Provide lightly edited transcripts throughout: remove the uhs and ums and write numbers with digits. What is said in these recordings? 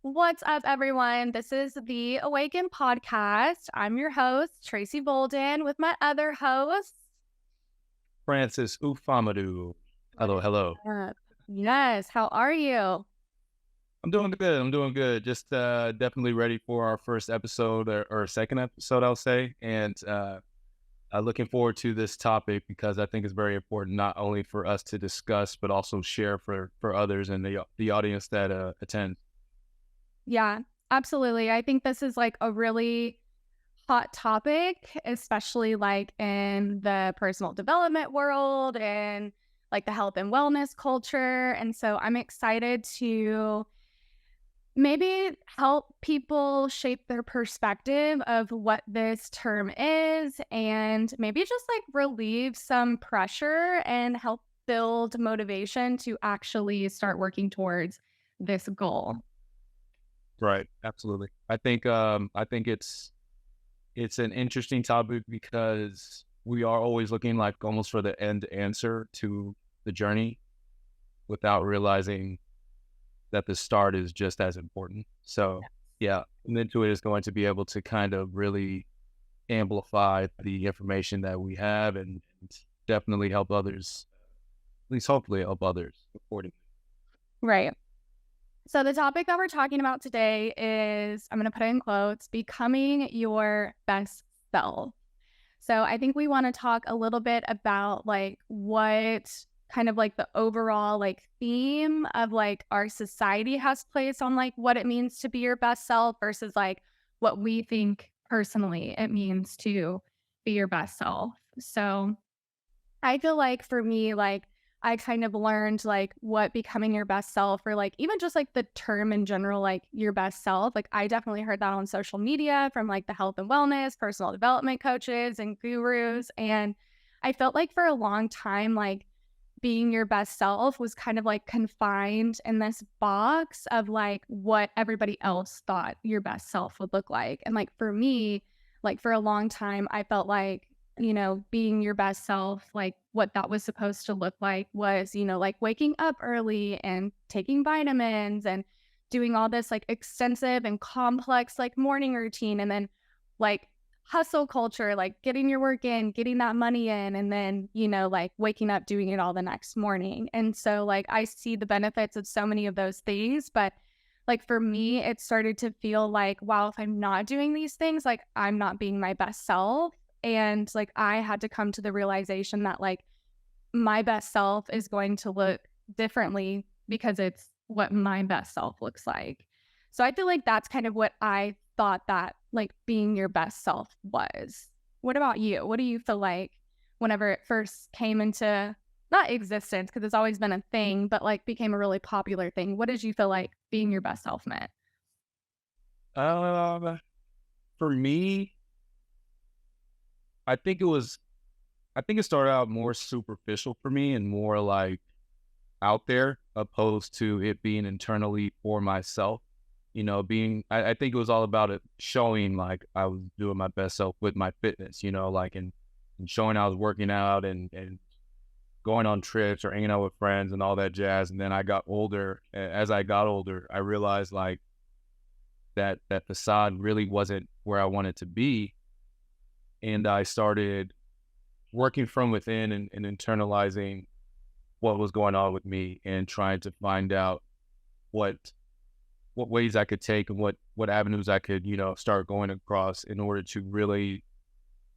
What's up, everyone? This is the Awaken Podcast. I'm your host, Tracy Bolden, with my other host. Francis Ufamadu. What Hello, is hello. up? Yes, how are you? I'm doing good. I'm doing good. Just definitely ready for our first episode or second episode, I'll say. And looking forward to this topic because I think it's very important not only for us to discuss, but also share for others and the audience that attends. Yeah, absolutely. I think this is like a really hot topic, especially like in the personal development world and like the health and wellness culture. And so I'm excited to maybe help people shape their perspective of what this term is and maybe just like relieve some pressure and help build motivation to actually start working towards this goal. Right. Absolutely. I think it's an interesting topic because we are always looking like almost for the end answer to the journey without realizing that the start is just as important. So yeah, and into it is going to be able to kind of really amplify the information that we have and definitely help others, at least hopefully help others accordingly. Right. So the topic that we're talking about today is, I'm going to put it in quotes, becoming your best self. So I think we want to talk a little bit about like what kind of like the overall like theme of like our society has placed on like what it means to be your best self versus like what we think personally it means to be your best self. So I feel like for me, like I kind of learned like what becoming your best self or like even just like the term in general, like your best self. Like I definitely heard that on social media from like the health and wellness, personal development coaches and gurus. And I felt like for a long time, like being your best self was kind of like confined in this box of like what everybody else thought your best self would look like. And like for me, like for a long time, I felt like, being your best self, like what that was supposed to look like was, like waking up early and taking vitamins and doing all this like extensive and complex like morning routine. And then like hustle culture, like getting your work in, getting that money in, and then, like waking up, doing it all the next morning. And so, like, I see the benefits of so many of those things. But, like, for me, it started to feel like, wow, if I'm not doing these things, like, I'm not being my best self. And, like, I had to come to the realization that, like, my best self is going to look differently because it's what my best self looks like. So I feel like that's kind of what I thought that like being your best self was. What about you? What do you feel like whenever it first came into not existence because it's always been a thing, but like became a really popular thing? What did you feel like being your best self meant? Um, for me, I think it was, I think it started out more superficial for me and more like out there opposed to it being internally for myself. I think it was all about it showing like I was doing my best self with my fitness, like and showing I was working out and going on trips or hanging out with friends and all that jazz. And then I got older. As I got older, I realized like that facade really wasn't where I wanted to be. And I started working from within and internalizing what was going on with me and trying to find out what ways I could take and what avenues I could, start going across in order to really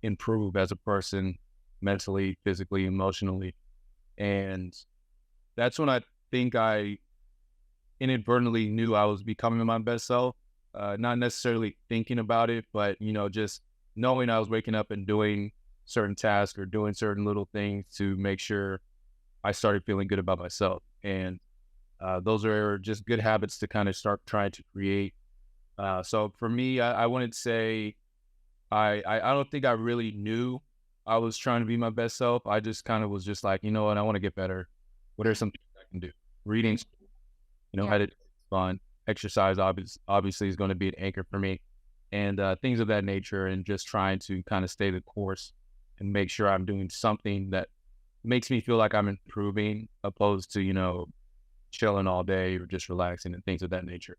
improve as a person mentally, physically, emotionally. And that's when I think I inadvertently knew I was becoming my best self. Not necessarily thinking about it, but, just knowing I was waking up and doing certain tasks or doing certain little things to make sure I started feeling good about myself. And those are just good habits to kind of start trying to create. So for me, I wouldn't say I don't think I really knew I was trying to be my best self. I just kind of was just like, you know what, I want to get better. What are some things I can do? Reading, Yeah. had it fun. Exercise obviously is going to be an anchor for me, and things of that nature. And just trying to kind of stay the course and make sure I'm doing something that makes me feel like I'm improving, opposed to chilling all day or just relaxing and things of that nature.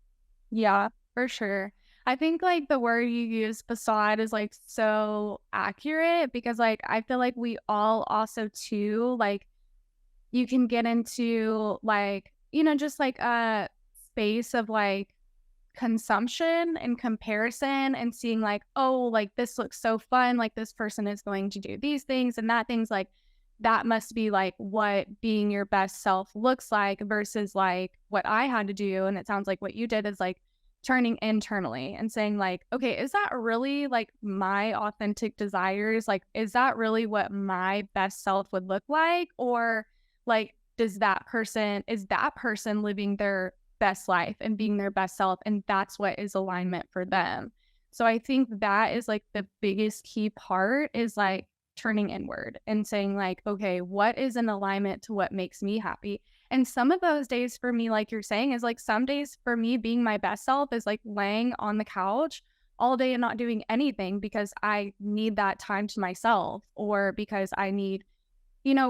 Yeah, for sure. I think like the word you use facade is like so accurate because like I feel like we all also too like you can get into like, just like a space of like consumption and comparison and seeing like, oh, like this looks so fun. Like this person is going to do these things and that things like that must be like what being your best self looks like versus like what I had to do. And it sounds like what you did is like turning internally and saying like, okay, is that really like my authentic desires? Like, is that really what my best self would look like? Or like, is that person living their best life and being their best self? And that's what is alignment for them. So I think that is like the biggest key part is like turning inward and saying like, okay, what is in alignment to what makes me happy? And some of those days for me, like you're saying, is like some days for me being my best self is like laying on the couch all day and not doing anything because I need that time to myself or because I need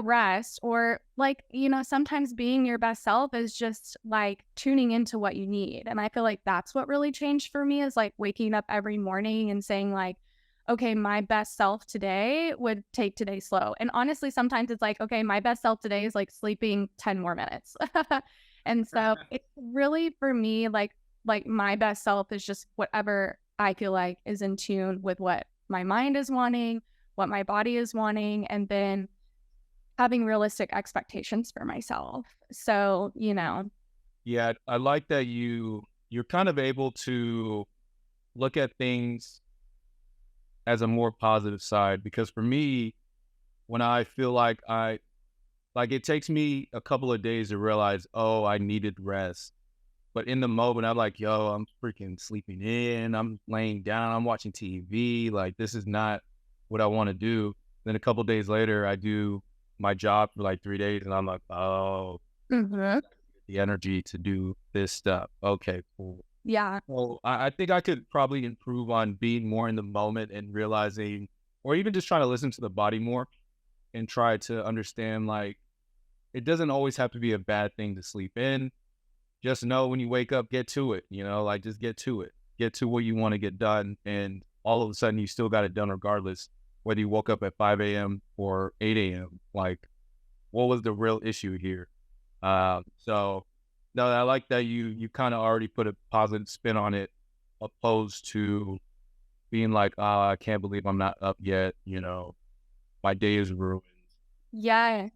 rest or like, sometimes being your best self is just like tuning into what you need. And I feel like that's what really changed for me is like waking up every morning and saying like, okay, my best self today would take today slow. And honestly, sometimes it's like, okay, my best self today is like sleeping 10 more minutes. And so it's really for me, like my best self is just whatever I feel like is in tune with what my mind is wanting, what my body is wanting, and then having realistic expectations for myself. So, Yeah, I like that you're kind of able to look at things as a more positive side because for me, when I feel like it takes me a couple of days to realize, oh, I needed rest. But in the moment, I'm like, yo, I'm freaking sleeping in. I'm laying down. I'm watching TV. Like, this is not what I want to do. Then a couple of days later, I do my job for like 3 days, and I'm like, oh, Mhm. the energy to do this stuff. Okay, cool. Yeah. Well, I think I could probably improve on being more in the moment and realizing, or even just trying to listen to the body more and try to understand, like, it doesn't always have to be a bad thing to sleep in. Just know when you wake up, get to it, like just get to it, get to what you want to get done. And all of a sudden you still got it done regardless, whether you woke up at 5 a.m. or 8 a.m. Like, what was the real issue here? So no, I like that you kind of already put a positive spin on it, opposed to being like, oh, I can't believe I'm not up yet. My day is ruined. Yes.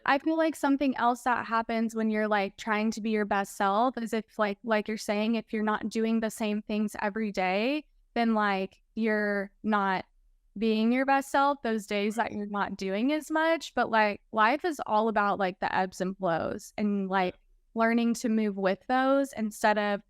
I feel like something else that happens when you're like trying to be your best self is if like you're saying, if you're not doing the same things every day, then like you're not being your best self those days that you're not doing as much. But like life is all about like the ebbs and flows and like learning to move with those instead of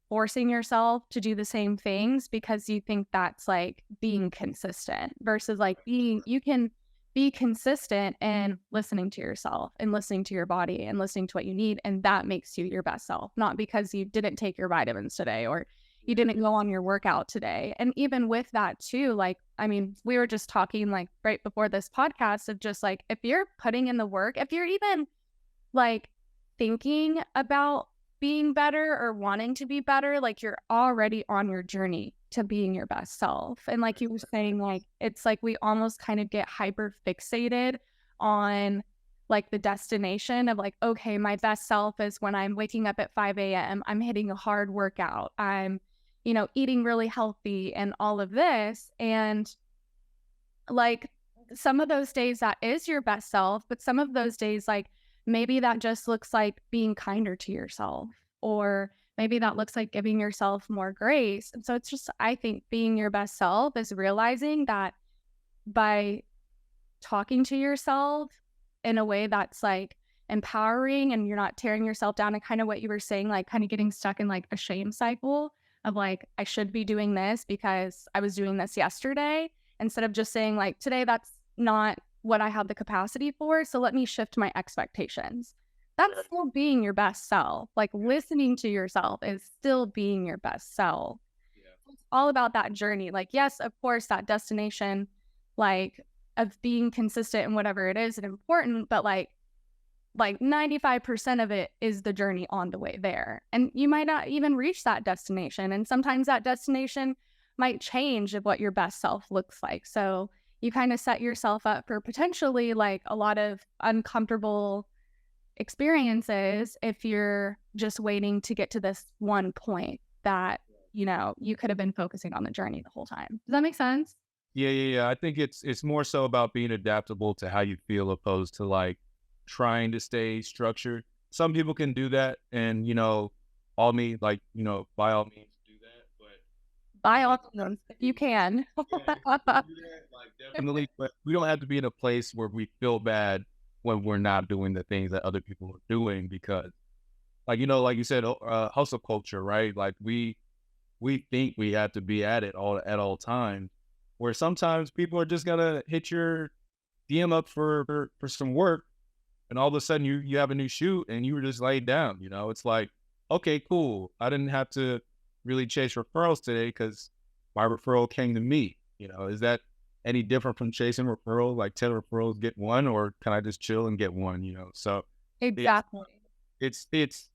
forcing yourself to do the same things because you think that's like being consistent versus like you can be consistent and listening to yourself and listening to your body and listening to what you need. And that makes you your best self, not because you didn't take your vitamins today or you didn't go on your workout today. And even with that too, like, I mean, we were just talking like right before this podcast of just like, if you're putting in the work, if you're even like thinking about being better or wanting to be better, like you're already on your journey to being your best self. And like you were saying, like it's like we almost kind of get hyper fixated on like the destination of like, okay, my best self is when I'm waking up at 5 a.m., I'm hitting a hard workout, I'm, eating really healthy and all of this. And like some of those days that is your best self, but some of those days, like maybe that just looks like being kinder to yourself, or maybe that looks like giving yourself more grace. And so it's just, I think being your best self is realizing that by talking to yourself in a way that's like empowering and you're not tearing yourself down, and kind of what you were saying, like kind of getting stuck in like a shame cycle of like, I should be doing this because I was doing this yesterday, instead of just saying like, today that's not what I have the capacity for. So let me shift my expectations. That's still being your best self. Like listening to yourself is still being your best self. Yeah. It's all about that journey. Like, yes, of course, that destination, like of being consistent in whatever it is and important, but like like 95% of it is the journey on the way there. And you might not even reach that destination. And sometimes that destination might change of what your best self looks like. So you kind of set yourself up for potentially like a lot of uncomfortable experiences if you're just waiting to get to this one point that, you know, you could have been focusing on the journey the whole time. Does that make sense? Yeah. I think it's more so about being adaptable to how you feel opposed to like trying to stay structured. Some people can do that, and by all means do that. But By all means, if you can. yeah, definitely. But we don't have to be in a place where we feel bad when we're not doing the things that other people are doing, because like you said, hustle culture, right? Like we think we have to be at it at all times, where sometimes people are just gonna hit your DM up for some work, and all of a sudden you have a new shoot and you were just laid down. It's like, okay, cool. I didn't have to really chase referrals today because my referral came to me. Is that any different from chasing referrals? Like 10 referrals get one, or can I just chill and get one? So Exactly. it's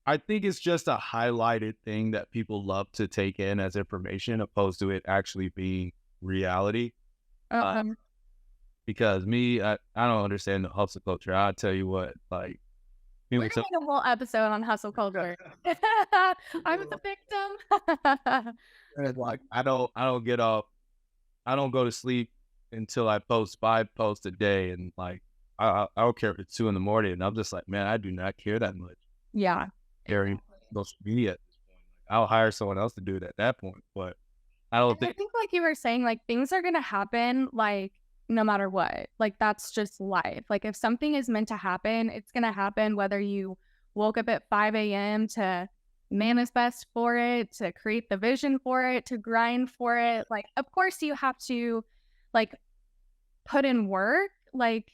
I think it's just a highlighted thing that people love to take in as information, opposed to it actually being reality. Because me, I don't understand the hustle culture. I'll tell you what, like, we're gonna make a whole episode on hustle culture. I'm the victim. Like, I don't get off. I don't go to sleep until I post 5 posts a day, and like, I don't care if it's 2 a.m. and I'm just like, man, I do not care that much. Yeah. Caring social media at this point. I'll hire someone else to do it at that point, but I think like you were saying, like, things are gonna happen, like, no matter what. Like, that's just life. Like, if something is meant to happen, it's gonna happen, whether you woke up at 5 a.m. to manifest for it, to create the vision for it, to grind for it. Like, of course you have to like put in work, like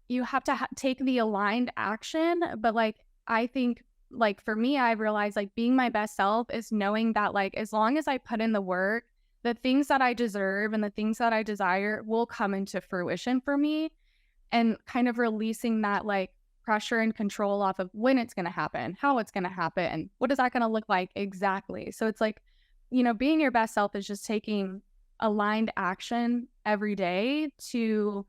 you have to take the aligned action. But like, I think, like, for me, I realized like being my best self is knowing that, like, as long as I put in the work, the things that I deserve and the things that I desire will come into fruition for me, and kind of releasing that like pressure and control off of when it's going to happen, how it's going to happen, what is that going to look like exactly. So it's like, being your best self is just taking aligned action every day to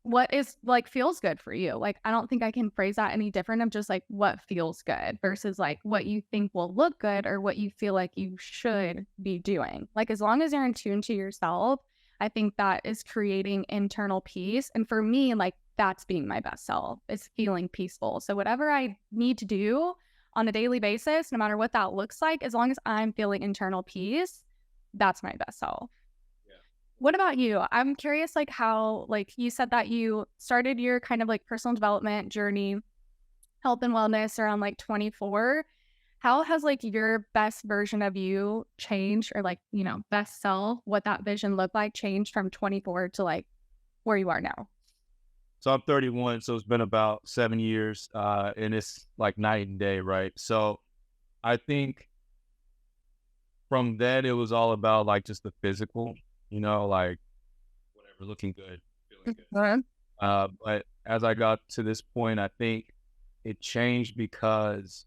what is like feels good for you. Like, I don't think I can phrase that any different. I'm just like, what feels good versus like what you think will look good or what you feel like you should be doing. Like, as long as you're in tune to yourself, I think that is creating internal peace. And for me, like, that's being my best self, is feeling peaceful. So whatever I need to do on a daily basis, no matter what that looks like, as long as I'm feeling internal peace, that's my best self. What about you? I'm curious, like, how, like, you said that you started your kind of like personal development journey, health and wellness, around like 24. How has like your best version of you changed, or like, best self, what that vision looked like, changed from 24 to like where you are now? So I'm 31, so it's been about 7 years, and it's like night and day, right? So I think from then it was all about like just the physical, like whatever, looking good, feeling good. But as I got to this point, I think it changed because,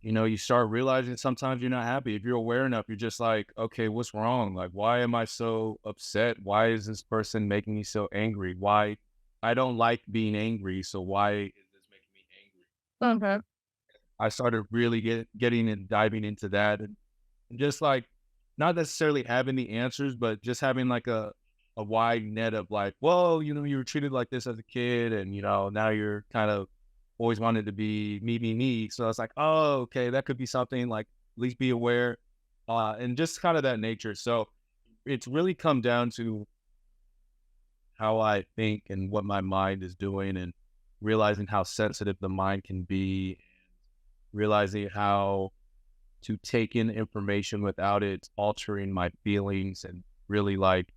you start realizing sometimes you're not happy. If you're aware enough, you're just like, okay, what's wrong? Like, why am I so upset? Why is this person making me so angry? Why? I don't like being angry, so why is this making me angry? Okay. I started really getting and diving into that, and just like, not necessarily having the answers, but just having like a wide net of like, well, you were treated like this as a kid, and now you're kind of always wanted to be me. So I was like, oh, okay, that could be something, like, at least be aware, and just kind of that nature. So it's really come down to how I think and what my mind is doing, and realizing how sensitive the mind can be, realizing how to take in information without it altering my feelings, and really like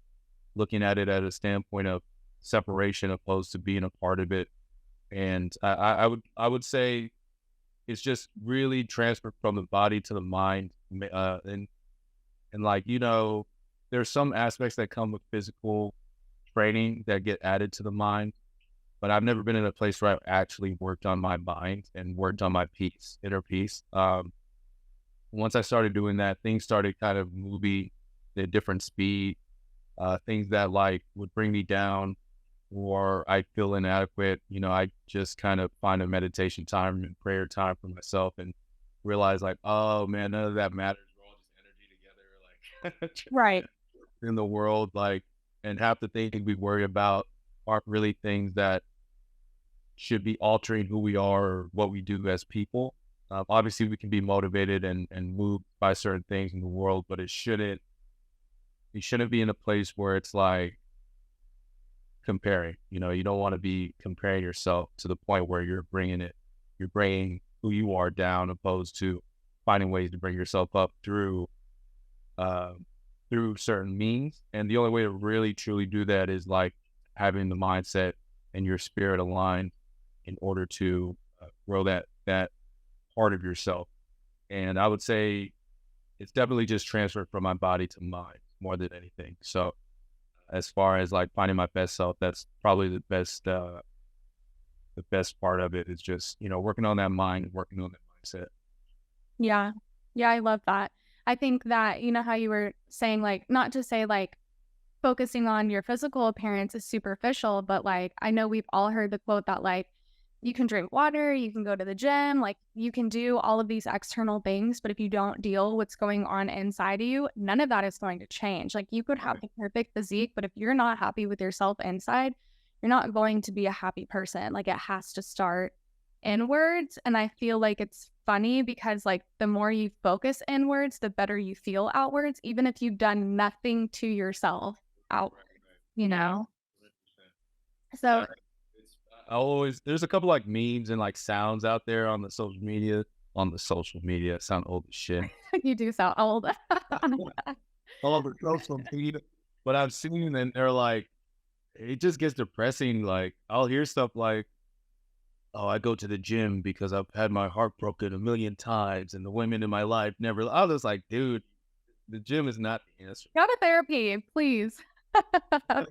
looking at it at a standpoint of separation opposed to being a part of it. And I would say it's just really transferred from the body to the mind, and like, there's some aspects that come with physical training that get added to the mind, but I've never been in a place where I've actually worked on my mind and worked on my inner peace. Once I started doing that, things started kind of moving at a different speed. Things that like would bring me down or I feel inadequate, I just kind of find a meditation time and prayer time for myself and realize like, oh man, none of that matters. We're all just energy together, like Right. in the world, like, and half the things we worry about aren't really things that should be altering who we are or what we do as people. Obviously, we can be motivated and moved by certain things in the world, but you shouldn't be in a place where it's like comparing. You don't want to be comparing yourself to the point where you're bringing who you are down, opposed to finding ways to bring yourself up through certain means. And the only way to really truly do that is like having the mindset and your spirit aligned in order to grow that part of yourself. And I would say it's definitely just transferred from my body to mind more than anything. So as far as like finding my best self, that's probably the best part of it is just, working on that mind, working on that mindset. Yeah. Yeah, I love that. I think that, how you were saying, like, not to say like focusing on your physical appearance is superficial, but like, I know we've all heard the quote that like, you can drink water, you can go to the gym, like you can do all of these external things, but if you don't deal what's going on inside of you, none of that is going to change. Like you could have the perfect physique, but if you're not happy with yourself inside, you're not going to be a happy person. Like it has to start inwards. And I feel like it's funny because like the more you focus inwards, the better you feel outwards, even if you've done nothing to yourself out, So There's a couple like memes and like sounds out there on the social media. I sound old as shit. You do sound old. All over social media. But I've seen and they're like, it just gets depressing. Like I'll hear stuff like, oh, I go to the gym because I've had my heart broken a million times and the women in my life never. I was like, dude, the gym is not the answer. Go to therapy, please. I'm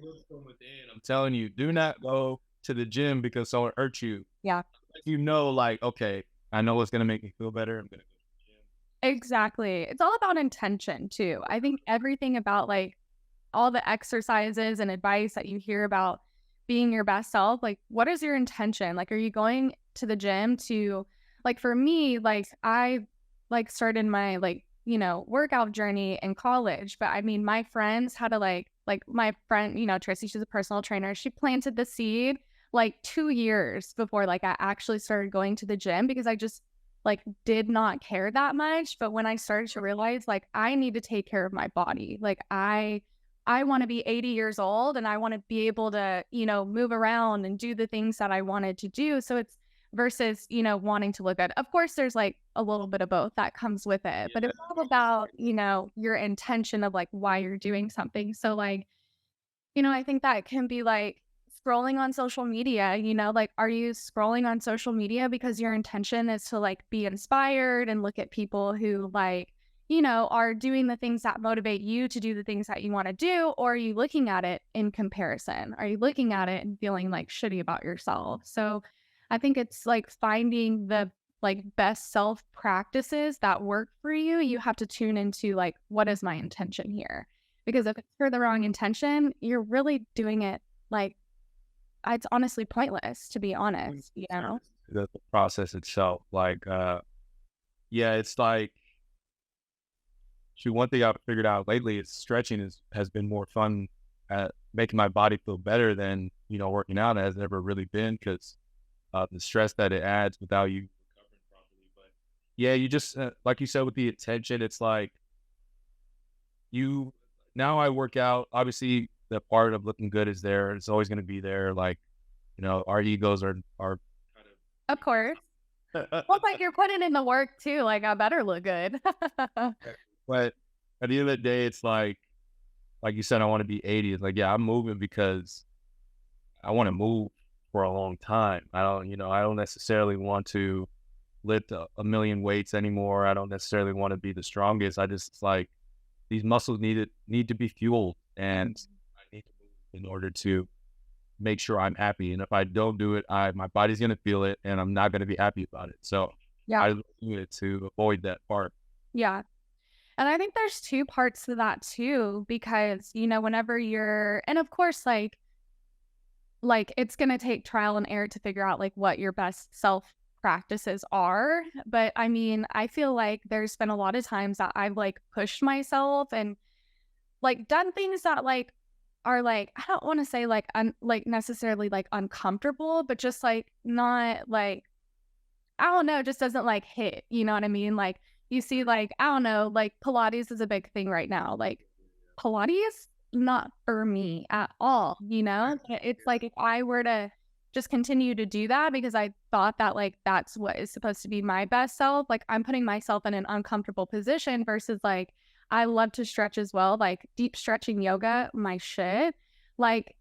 telling you, do not go to the gym because someone hurt you. Yeah. Like, okay, I know what's going to make me feel better. I'm going to go to the gym. Exactly. It's all about intention too. I think everything about like all the exercises and advice that you hear about being your best self, like what is your intention? Like, are you going to the gym to, like, for me, like I like started my like, workout journey in college, but I mean, my friends had to like my friend, Tracy, she's a personal trainer. She planted the seed like 2 years before like I actually started going to the gym because I just like did not care that much. But when I started to realize like I need to take care of my body, like I want to be 80 years old and I want to be able to, move around and do the things that I wanted to do. So it's versus, wanting to look good. Of course, there's like a little bit of both that comes with it, but it's all about, your intention of like why you're doing something. So like, I think that can be like scrolling on social media, like, are you scrolling on social media because your intention is to like be inspired and look at people who like, are doing the things that motivate you to do the things that you want to do? Or are you looking at it in comparison? Are you looking at it and feeling like shitty about yourself? So I think it's like finding the like best self practices that work for you. You have to tune into like, what is my intention here? Because if it's for the wrong intention, you're really doing it like, it's honestly pointless, to be honest, The process itself, like, it's like, one thing I've figured out lately is stretching has been more fun at making my body feel better than, working out has ever really been because the stress that it adds without you recovering properly. But yeah, you just, like you said, with the attention, it's like now I work out, obviously the part of looking good is there. It's always going to be there. Like, our egos are of course. Well, like you're putting in the work too. Like I better look good. But at the end of the day, it's like you said, I want to be 80. It's like, yeah, I'm moving because I want to move for a long time. I don't necessarily want to lift a million weights anymore. I don't necessarily want to be the strongest. It's like these muscles need to be fueled, and I need to move in order to make sure I'm happy. And if I don't do it, my body's going to feel it and I'm not going to be happy about it. So Yeah. I do it to avoid that part. Yeah. And I think there's two parts to that too, because, whenever and of course, like it's going to take trial and error to figure out like what your best self practices are. But I mean, I feel like there's been a lot of times that I've like pushed myself and like done things that like are like, I don't want to say like like necessarily like uncomfortable, but just like not like, I don't know, just doesn't like hit, you know what I mean? Like you see like, I don't know, like Pilates is a big thing right now. Like Pilates, not for me at all, It's like if I were to just continue to do that because I thought that like that's what is supposed to be my best self, like I'm putting myself in an uncomfortable position versus like I love to stretch as well, like deep stretching yoga, my shit. Like,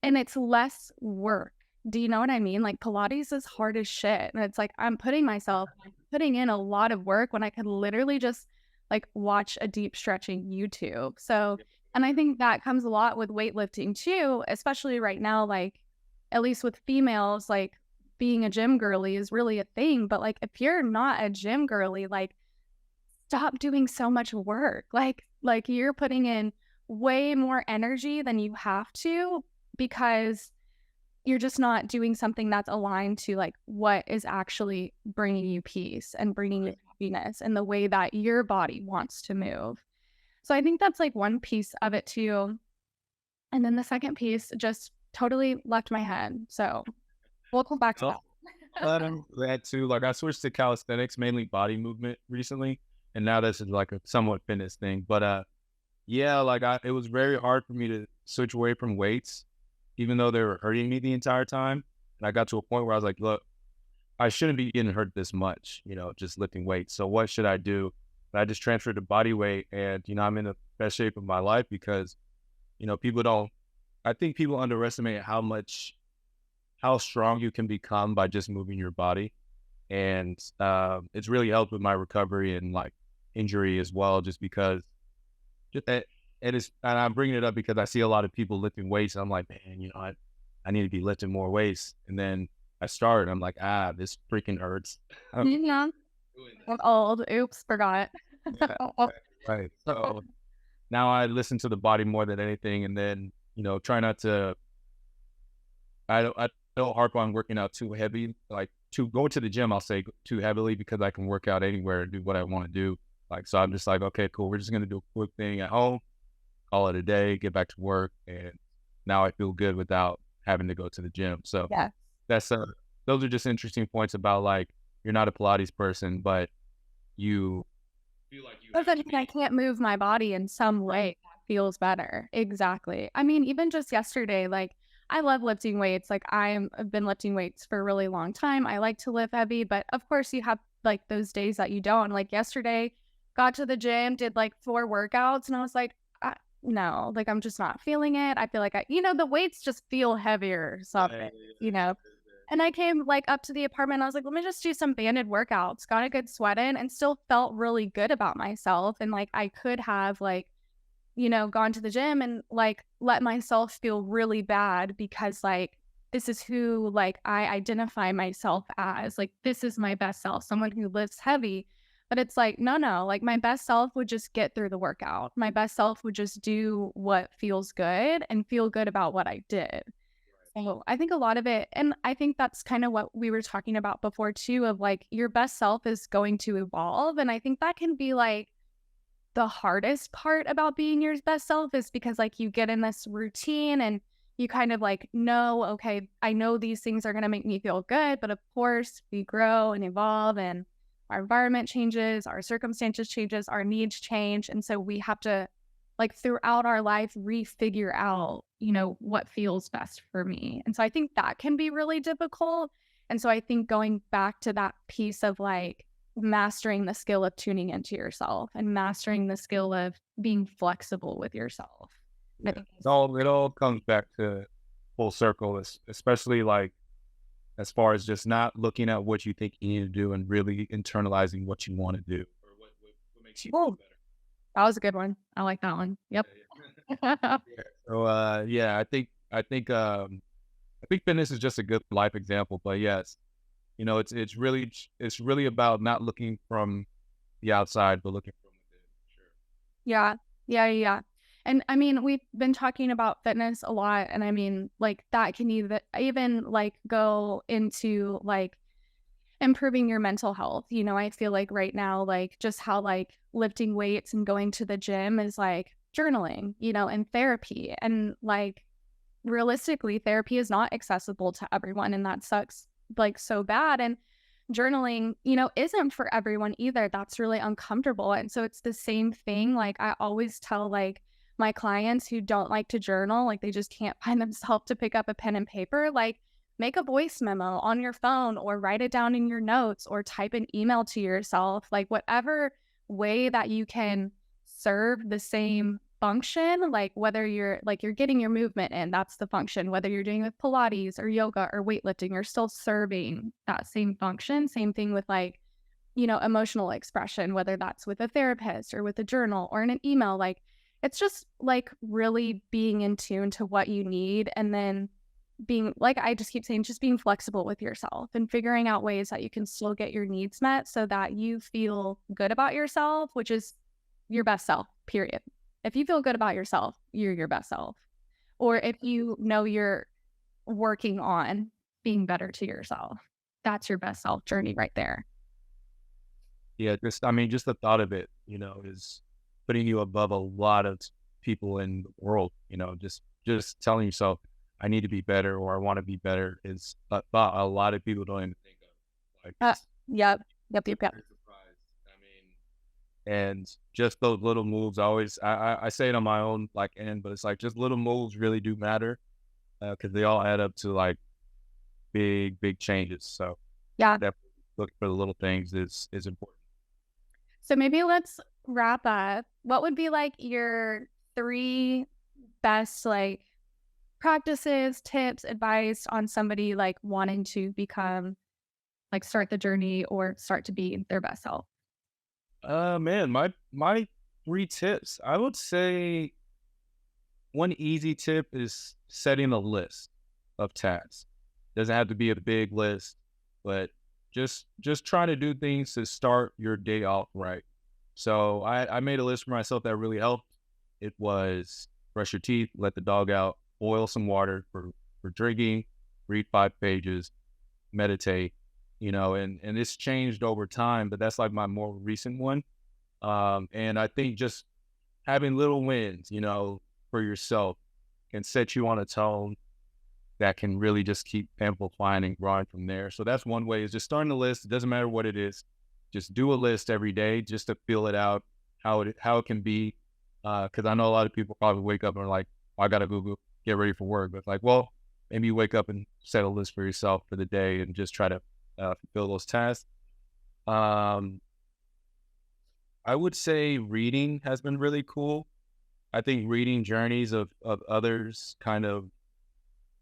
and it's less work. Do you know what I mean? Like Pilates is hard as shit. And it's like I'm putting in a lot of work when I could literally just like watch a deep stretching YouTube. So, and I think that comes a lot with weightlifting too, especially right now, like at least with females, like being a gym girly is really a thing. But like if you're not a gym girly, like stop doing so much work. Like you're putting in way more energy than you have to because you're just not doing something that's aligned to like what is actually bringing you peace and bringing you happiness and the way that your body wants to move. So I think that's like one piece of it too. And then the second piece just totally left my head. So we'll come back to that. I'm glad too. Like I switched to calisthenics, mainly body movement recently. And now this is like a somewhat fitness thing. But yeah, like it was very hard for me to switch away from weights, even though they were hurting me the entire time. And I got to a point where I was like, look, I shouldn't be getting hurt this much, just lifting weights. So what should I do? And I just transferred to body weight and, I'm in the best shape of my life because, I think people underestimate how strong you can become by just moving your body. And it's really helped with my recovery and like injury as well, just because and I'm bringing it up because I see a lot of people lifting weights. And I'm like, man, I need to be lifting more weights. And then I start, I'm like, this freaking hurts. Yeah. I'm old. Oops, forgot. Right. So now I listen to the body more than anything. And then, try not to, I don't harp on working out too heavy. Like to go to the gym, I'll say too heavily because I can work out anywhere and do what I want to do. Like, so I'm just like, okay, cool. We're just going to do a quick thing at home, call it a day, get back to work. And now I feel good without having to go to the gym. So yeah, that's, those are just interesting points about like, you're not a Pilates person, but you feel like I can't move my body in some way that feels better. Exactly. I mean, even just yesterday, like I love lifting weights. Like I've been lifting weights for a really long time. I like to lift heavy, but of course you have like those days that you don't. Like yesterday, got to the gym, did like 4 workouts, and I was like, no, like I'm just not feeling it. I feel like the weights just feel heavier or something, And I came like up to the apartment. I was like, let me just do some banded workouts. Got a good sweat in and still felt really good about myself. And like I could have like, gone to the gym and like let myself feel really bad because like this is who like I identify myself as. Like this is my best self, someone who lifts heavy. But it's like, no, like my best self would just get through the workout. My best self would just do what feels good and feel good about what I did. So I think a lot of it, and I think that's kind of what we were talking about before too, of like your best self is going to evolve. And I think that can be like the hardest part about being your best self is because like you get in this routine and you kind of like know, okay, I know these things are going to make me feel good, but of course we grow and evolve and our environment changes, our circumstances changes, our needs change. And so we have to like throughout our life, refigure out, what feels best for me. And so I think that can be really difficult. And so I think going back to that piece of like mastering the skill of tuning into yourself and mastering the skill of being flexible with yourself. Yeah. It all comes back to full circle, especially like as far as just not looking at what you think you need to do and really internalizing what you want to do or what makes you feel better. That was a good one. I like that one. Yep. So I think I think fitness is just a good life example, but yes, it's really about not looking from the outside, but looking from within. Sure. Yeah. Yeah. Yeah. And I mean, we've been talking about fitness a lot. And I mean, like that can even like go into like improving your mental health. I feel like right now, like just how like lifting weights and going to the gym is like journaling, and therapy. And like realistically, therapy is not accessible to everyone. And that sucks like so bad. And journaling, isn't for everyone either. That's really uncomfortable. And so it's the same thing. Like I always tell like my clients who don't like to journal, like they just can't find themselves to pick up a pen and paper, like make a voice memo on your phone or write it down in your notes or type an email to yourself, like whatever way that you can serve the same function, like whether you're getting your movement in, that's the function. Whether you're doing with Pilates or yoga or weightlifting, you're still serving that same function. Same thing with like, emotional expression, whether that's with a therapist or with a journal or in an email. Like it's just like really being in tune to what you need, and then being like, I just keep saying, just being flexible with yourself and figuring out ways that you can still get your needs met so that you feel good about yourself, which is your best self, period. If you feel good about yourself, you're your best self. Or if you're working on being better to yourself, that's your best self journey right there. Yeah, just the thought of it, is putting you above a lot of people in the world. Just telling yourself, I need to be better or I want to be better is a thought a lot of people don't even think of. Like, yep. Surprised. And just those little moves, I say it on my own like end, but it's like just little moves really do matter because they all add up to like big changes. So yeah, definitely looking for the little things is important. So maybe let's wrap up. What would be like your 3 best like practices, tips, advice on somebody like wanting to become like start the journey or start to be their best self? Man, my 3 tips. I would say one easy tip is setting a list of tasks. Doesn't have to be a big list, but just try to do things to start your day off right. So I made a list for myself that really helped. It was brush your teeth, let the dog out, boil some water for drinking, read 5 pages, meditate, and it's changed over time, but that's like my more recent one. And I think just having little wins, for yourself can set you on a tone that can really just keep amplifying and growing from there. So that's one way, is just starting a list. It doesn't matter what it is. Just do a list every day just to feel it out, how it can be. Because I know a lot of people probably wake up and are like, oh, I got to go get ready for work. But it's like, well, maybe you wake up and set a list for yourself for the day and just try to fulfill those tasks. I would say reading has been really cool. I think reading journeys of others, kind of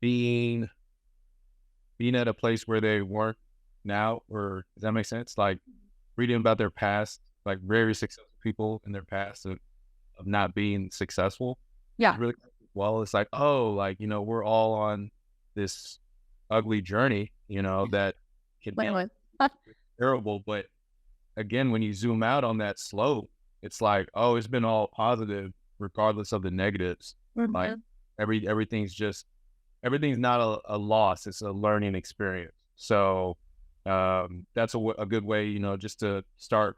being at a place where they weren't now, or does that make sense? Like reading about their past, like very successful people in their past of not being successful. Yeah. Really well, it's like, oh, like, we're all on this ugly journey, that can be terrible. But again, when you zoom out on that slope, it's like, oh, it's been all positive regardless of the negatives. Mm-hmm. Like everything's not a loss. It's a learning experience. So that's a good way, just to start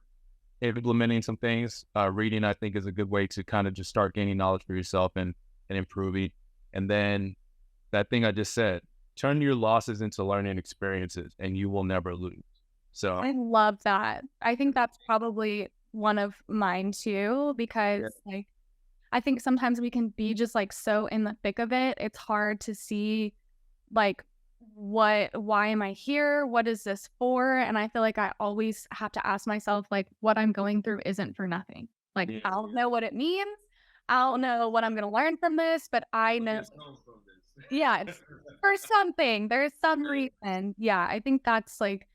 implementing some things. Reading, I think, is a good way to kind of just start gaining knowledge for yourself and improving. And then that thing I just said, turn your losses into learning experiences and you will never lose. So I love that. I think that's probably one of mine too, because like, I think sometimes we can be just like so in the thick of it. It's hard to see like, why am I here? What is this for? And I feel like I always have to ask myself, like, what I'm going through isn't for nothing. Like, I don't know what it means. I don't know what I'm going to learn from this, but I know. Yeah, it's for something. There's some reason. Yeah, I think that's like,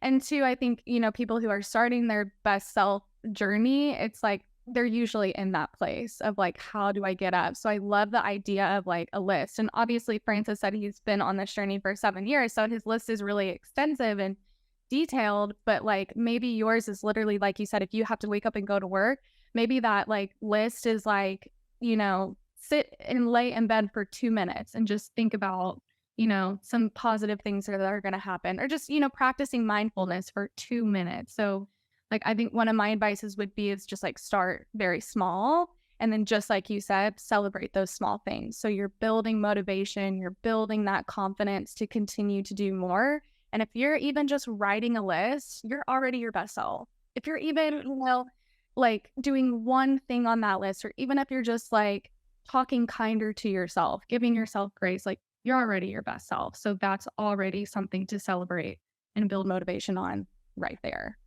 and two, I think, people who are starting their best self journey, it's like they're usually in that place of like, how do I get up? So I love the idea of like a list. And obviously, Francis said he's been on this journey for 7 years. So his list is really extensive and detailed. But like maybe yours is literally, like you said, if you have to wake up and go to work, maybe that like list is like, sit and lay in bed for 2 minutes and just think about, some positive things that are going to happen, or just, practicing mindfulness for 2 minutes. So like, I think one of my advices would be is just like start very small. And then just like you said, celebrate those small things. So you're building motivation, you're building that confidence to continue to do more. And if you're even just writing a list, you're already your best self. If you're even, like doing one thing on that list, or even if you're just like talking kinder to yourself, giving yourself grace, like you're already your best self. So that's already something to celebrate and build motivation on right there.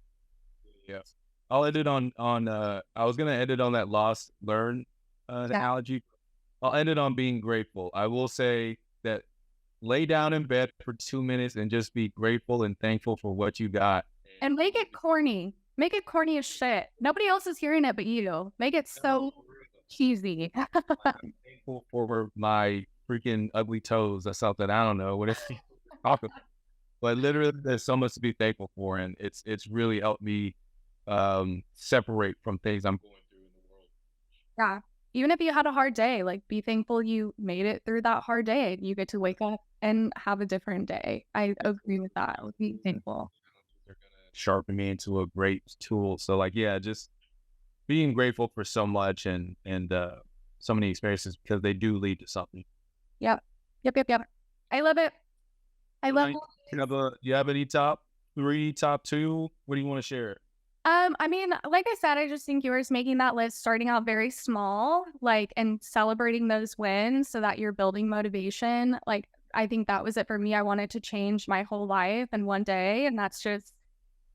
Yeah. I'll end it on I was gonna end it on that lost learn analogy. I'll end it on being grateful. I will say that lay down in bed for 2 minutes and just be grateful and thankful for what you got. And make it corny. Make it corny as shit. Nobody else is hearing it but you. Make it so cheesy. I'm thankful for my freaking ugly toes. That's something I don't know what it's talking about. But literally there's so much to be thankful for, and it's really helped me separate from things I'm going through in the world. Yeah. Even if you had a hard day, like be thankful you made it through that hard day. You get to wake up and have a different day. I agree with that. Be thankful. They're gonna sharpen me into a great tool. So like, yeah, just being grateful for so much and so many experiences, because they do lead to something. Yep. I love it. I love it. You have any top 3, top 2? What do you want to share? I mean, like I said, I just think yours making that list, starting out very small, like, and celebrating those wins so that you're building motivation. Like, I think that was it for me. I wanted to change my whole life in one day, and that's just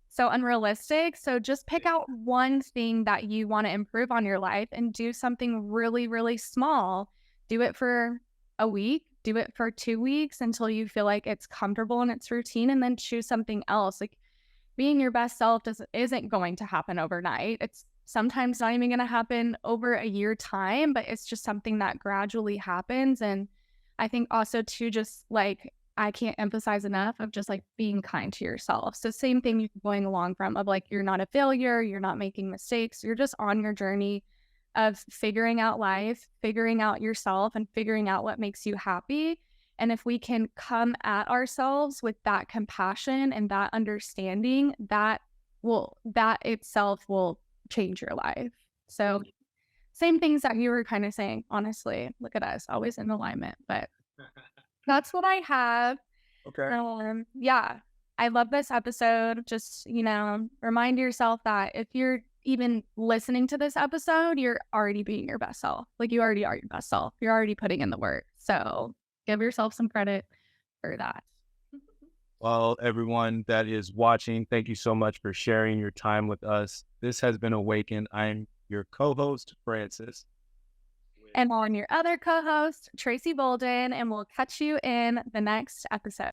so unrealistic. So just pick out one thing that you want to improve on your life and do something really, really small. Do it for a week, do it for 2 weeks until you feel like it's comfortable and it's routine, and then choose something else. Like, being your best self isn't going to happen overnight. It's sometimes not even going to happen over a year time, but it's just something that gradually happens. And I think also too, just like, I can't emphasize enough of just like being kind to yourself. So same thing you're going along from, of like, you're not a failure, you're not making mistakes, you're just on your journey of figuring out life, figuring out yourself, and figuring out what makes you happy. And if we can come at ourselves with that compassion and that understanding, that itself will change your life. So same things that you were kind of saying, honestly. Look at us, always in alignment. But that's what I have. Okay. Yeah, I love this episode. Just, remind yourself that if you're even listening to this episode, you're already being your best self. Like, you already are your best self. You're already putting in the work. So give yourself some credit for that. Well, everyone that is watching, thank you so much for sharing your time with us. This has been Awaken. I'm your co-host, Francis. And on your other co-host, Tracy Bolden, and we'll catch you in the next episode.